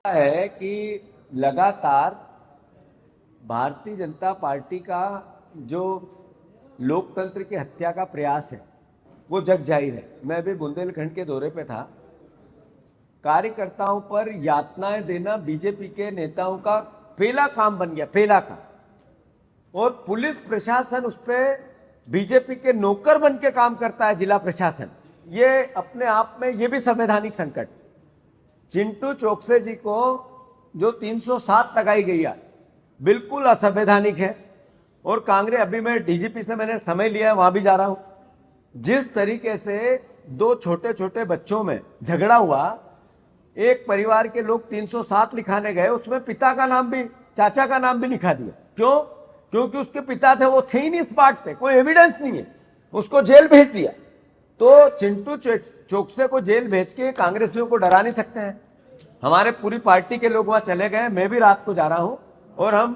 है कि लगातार भारतीय जनता पार्टी का जो लोकतंत्र की हत्या का प्रयास है वो जग जाहिर है। मैं अभी बुंदेलखंड के दौरे पे था। कार्यकर्ताओं पर यातनाएं देना बीजेपी के नेताओं का पहला काम बन गया, पहला काम। और पुलिस प्रशासन उस पर बीजेपी के नौकर बन के काम करता है, जिला प्रशासन। ये अपने आप में ये भी संवैधानिक संकट। चिंटू चोकसे जी को जो 307 लगाई गई है बिल्कुल असंवैधानिक है। और कांग्रेस, अभी मैं डीजीपी से मैंने समय लिया है, वहां भी जा रहा हूं। जिस तरीके से दो छोटे छोटे बच्चों में झगड़ा हुआ, एक परिवार के लोग 307 लिखाने गए, उसमें पिता का नाम भी, चाचा का नाम भी लिखा दिया। क्यों? क्योंकि उसके पिता थे, वो थे ही नहीं इस बात पे, कोई एविडेंस नहीं है, उसको जेल भेज दिया। तो चिंटू चोकसे को जेल भेज के कांग्रेसियों को डरा नहीं सकते हैं। हमारे पूरी पार्टी के लोग वहां चले गए, मैं भी रात को जा रहा हूं। और हम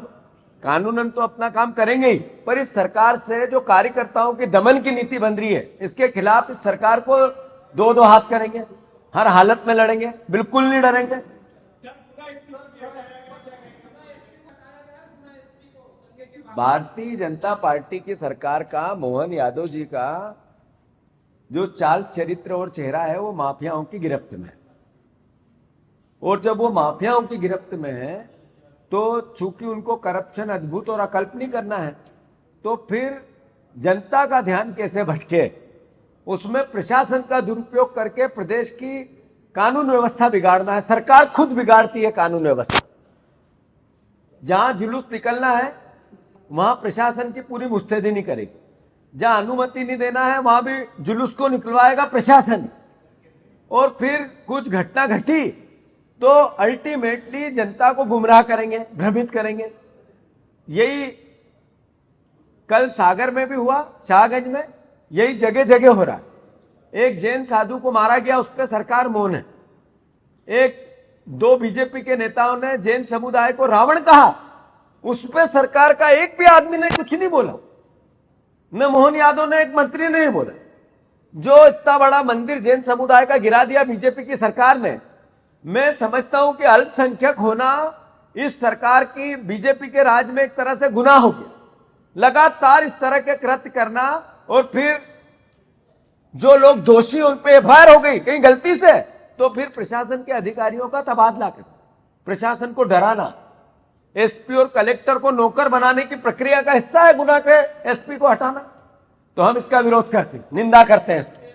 कानूनन तो अपना काम करेंगे ही, पर इस सरकार से जो कार्यकर्ताओं की दमन की नीति बन रही है, इसके खिलाफ इस सरकार को दो दो हाथ करेंगे, हर हालत में लड़ेंगे, बिल्कुल नहीं डरेंगे। भारतीय जनता पार्टी की सरकार का, मोहन यादव जी का जो चाल चरित्र और चेहरा है वो माफियाओं की गिरफ्त में है। और जब वो माफियाओं की गिरफ्त में है तो चूंकि उनको करप्शन अद्भुत और अकल्पनीय करना है, तो फिर जनता का ध्यान कैसे भटके, उसमें प्रशासन का दुरुपयोग करके प्रदेश की कानून व्यवस्था बिगाड़ना है। सरकार खुद बिगाड़ती है कानून व्यवस्था। जहां जुलूस निकलना है वहां प्रशासन की पूरी मुस्तैदी नहीं करेगी, जहां अनुमति नहीं देना है वहां भी जुलूस को निकलवाएगा प्रशासन। और फिर कुछ घटना घटी तो अल्टीमेटली जनता को गुमराह करेंगे, भ्रमित करेंगे। यही कल सागर में भी हुआ, शाहगंज में, यही जगह जगह हो रहा है। एक जैन साधु को मारा गया, उस पर सरकार मौन है। दो बीजेपी के नेताओं ने जैन समुदाय को रावण कहा, उस पर सरकार का एक भी आदमी ने कुछ नहीं बोला। न मोहन यादव ने, एक मंत्री ने नहीं बोला। जो इतना बड़ा मंदिर जैन समुदाय का गिरा दिया बीजेपी की सरकार ने। मैं समझता हूं कि अल्पसंख्यक होना इस सरकार की, बीजेपी के राज में एक तरह से गुनाह हो गया। लगातार इस तरह के कृत्य करना, और फिर जो लोग दोषी उन पे एफआईआर हो गई कहीं गलती से, तो फिर प्रशासन के अधिकारियों का तबादला करना, प्रशासन को डराना, एसपी और कलेक्टर को नौकर बनाने की प्रक्रिया का हिस्सा है गुना के एसपी को हटाना। तो हम इसका विरोध करते हैं, निंदा करते हैं इसकी।